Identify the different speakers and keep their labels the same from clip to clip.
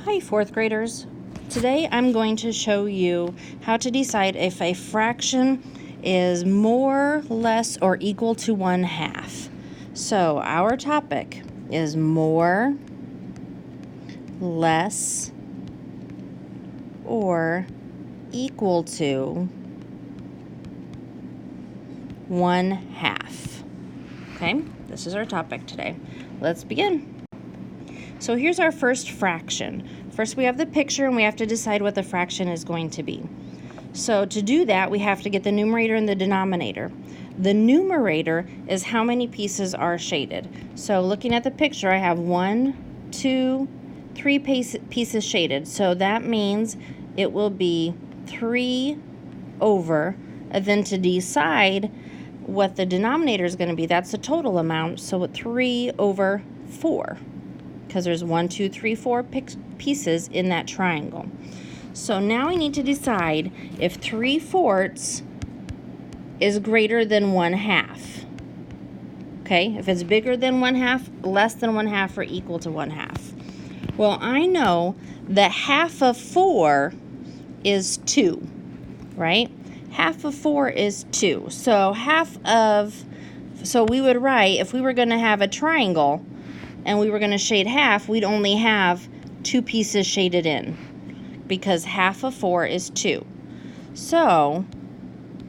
Speaker 1: Hi, fourth graders. Today I'm going to show you how to decide if a fraction is more, less, or equal to 1/2. So our topic is more, less, or equal to 1/2. Okay, this is our topic today. Let's begin. So here's our first fraction. First we have the picture and we have to decide what the fraction is going to be. So to do that, we have to get the numerator and the denominator. The numerator is how many pieces are shaded. So looking at the picture, I have 1, 2, 3 pieces shaded. So that means it will be 3 over, and then to decide what the denominator is going to be, that's the total amount. So 3 over 4. Because there's 1, 2, 3, 4 pieces in that triangle. So now we need to decide if 3/4 is greater than 1/2. Okay, if it's bigger than 1/2, less than 1/2, or equal to 1/2. Well, I know that half of 4 is 2, right? Half of 4 is 2. So we would write, if we were going to have a triangle, and we were going to shade half, we'd only have 2 pieces shaded in because half of 4 is 2. So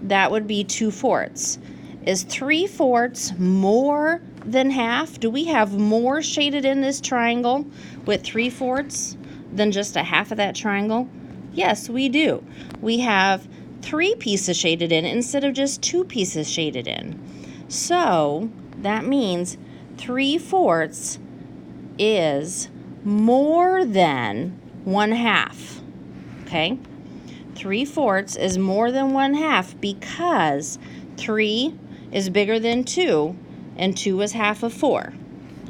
Speaker 1: that would be 2/4. Is 3/4 more than half? Do we have more shaded in this triangle with 3/4 than just a half of that triangle? Yes, we do. We have 3 pieces shaded in instead of just 2 pieces shaded in. So that means 3/4 is more than 1/2. Okay? 3/4 is more than 1/2 because 3 is bigger than 2 and 2 is half of 4.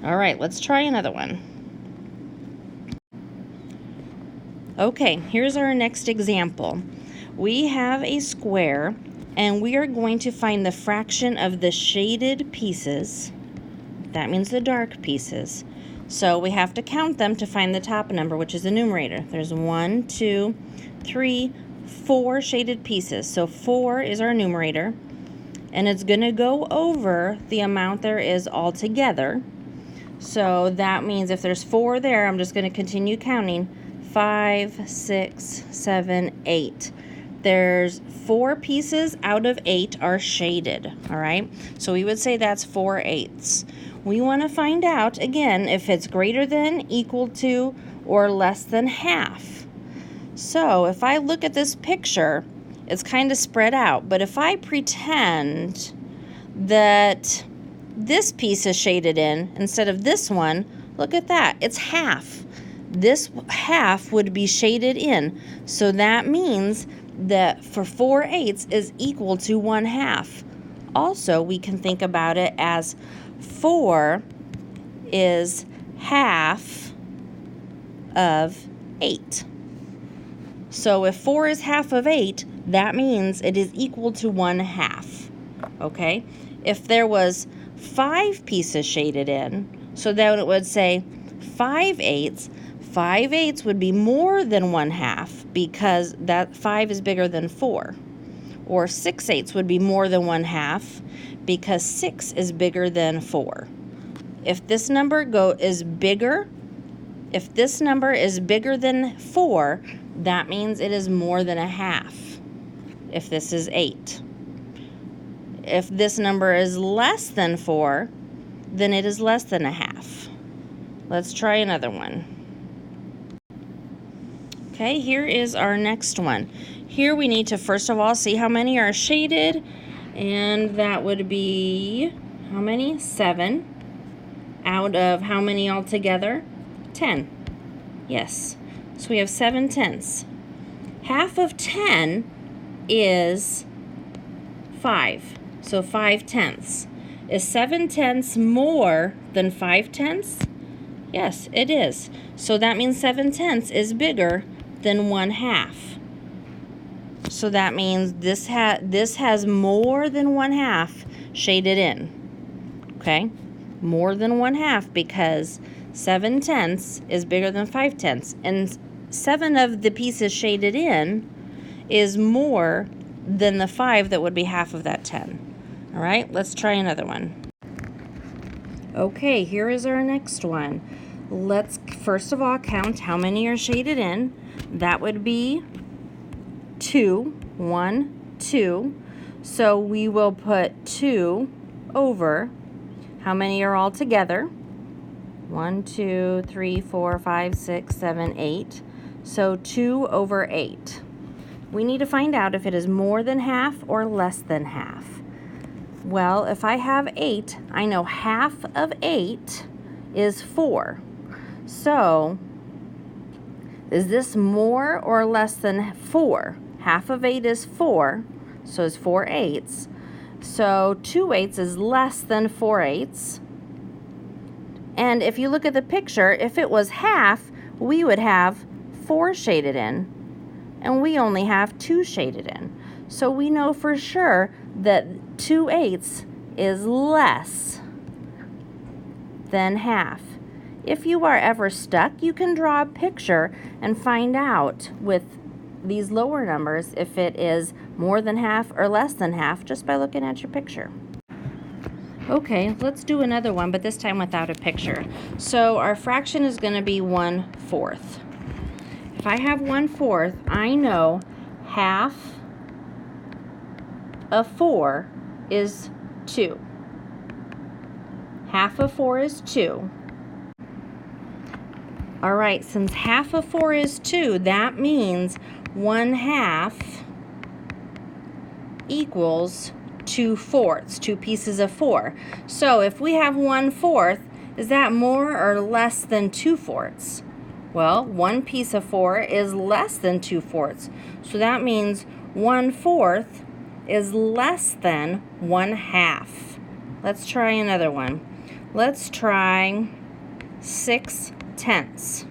Speaker 1: All right, let's try another one. Okay, here's our next example. We have a square and we are going to find the fraction of the shaded pieces. That means the dark pieces. So we have to count them to find the top number, which is the numerator. There's 1, 2, 3, 4 shaded pieces. So 4 is our numerator, and it's going to go over the amount there is altogether. So that means if there's 4 there, I'm just going to continue counting. 5, 6, 7, 8. There's 4 pieces out of 8 are shaded, all right? So we would say that's 4/8. We want to find out, again, if it's greater than, equal to, or less than half. So if I look at this picture, it's kind of spread out. But if I pretend that this piece is shaded in instead of this one, look at that. It's half. This half would be shaded in. So that means that for 4/8 is equal to 1/2. Also, we can think about it as 4 is half of 8. So if 4 is half of 8, that means it is equal to 1/2. Okay? If there was 5 pieces shaded in, so then it would say 5/8. 5/8 would be more than 1/2 because that 5 is bigger than 4. Or 6/8 would be more than 1/2 because 6 is bigger than 4. If this number is bigger than 4, that means it is more than 1/2. If this is 8. If this number is less than 4, then it is less than 1/2. Let's try another one. Okay, here is our next one. Here we need to first of all see how many are shaded, and that would be, how many? 7. Out of how many altogether? 10. Yes, so we have 7/10. Half of 10 is 5, so 5/10. Is 7/10 more than 5/10? Yes, it is. So that means 7/10 is bigger than 1/2. So that means this has more than 1/2 shaded in. Okay? More than 1/2 because 7/10 is bigger than 5/10, and 7 of the pieces shaded in is more than the 5 that would be half of that 10. All right, let's try another one. Okay, here is our next one. Let's first of all count how many are shaded in. That would be 2, 1, 2. So we will put 2 over, how many are all together? 1, 2, 3, 4, 5, 6, 7, 8. So 2 over 8. We need to find out if it is more than half or less than half. Well, if I have 8, I know half of 8 is 4. So, is this more or less than 4? Half of 8 is 4, so it's 4 eighths. So 2 eighths is less than 4 eighths. And if you look at the picture, if it was half, we would have 4 shaded in, and we only have 2 shaded in. So we know for sure that 2 eighths is less than half. If you are ever stuck, you can draw a picture and find out with these lower numbers if it is more than half or less than half just by looking at your picture. Okay, let's do another one, but this time without a picture. So our fraction is going to be 1/4. If I have 1/4, I know half of 4 is 2. Half of 4 is 2. All right, since half of 4 is 2, that means 1/2 equals 2/4, 2 pieces of 4. So if we have 1/4, is that more or less than 2/4? Well, 1 piece of 4 is less than 2/4. So that means 1/4 is less than 1/2. Let's try another one. Let's try 6/10.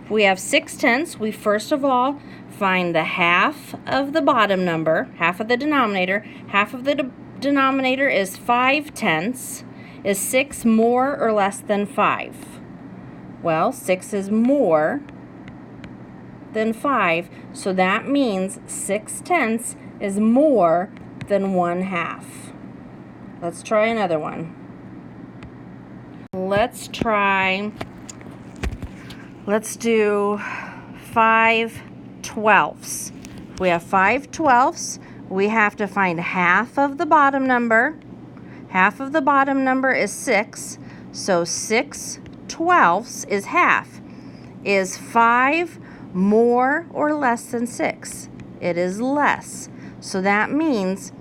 Speaker 1: If we have 6/10, we first of all find the half of the bottom number, half of the denominator. Half of the denominator is 5/10. Is 6 more or less than 5? Well, 6 is more than 5, so that means 6/10 is more than 1/2. Let's try another one. Let's do 5/12. If we have 5/12, we have to find half of the bottom number. Half of the bottom number is 6, so 6/12 is half. Is 5 more or less than 6? It is less. So that means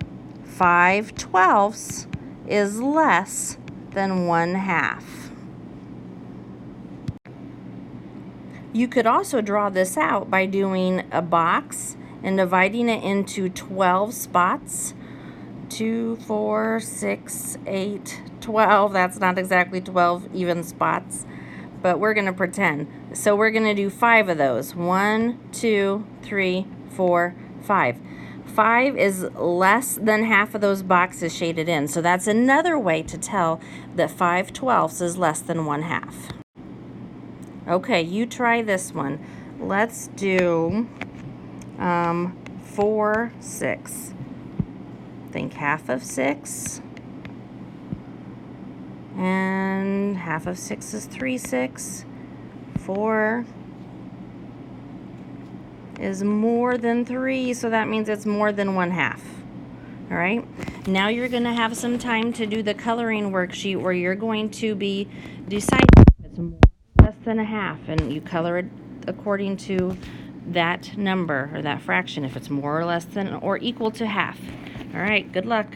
Speaker 1: 5/12 is less than 1/2. You could also draw this out by doing a box and dividing it into 12 spots. 2, 4, 6, 8, 12. That's not exactly 12 even spots, but we're going to pretend. So we're going to do 5 of those. 1, 2, 3, 4, 5. 5 is less than half of those boxes shaded in. So that's another way to tell that 5/12 is less than 1/2. Okay, you try this one. Let's do 4, 6. Think half of 6. And half of 6 is 3/6. 4 is more than 3, so that means it's more than 1/2. All right, now you're going to have some time to do the coloring worksheet where you're going to be deciding if it's more or less than 1/2, and you color it according to that number or that fraction, if it's more or less than or equal to half. All right, good luck.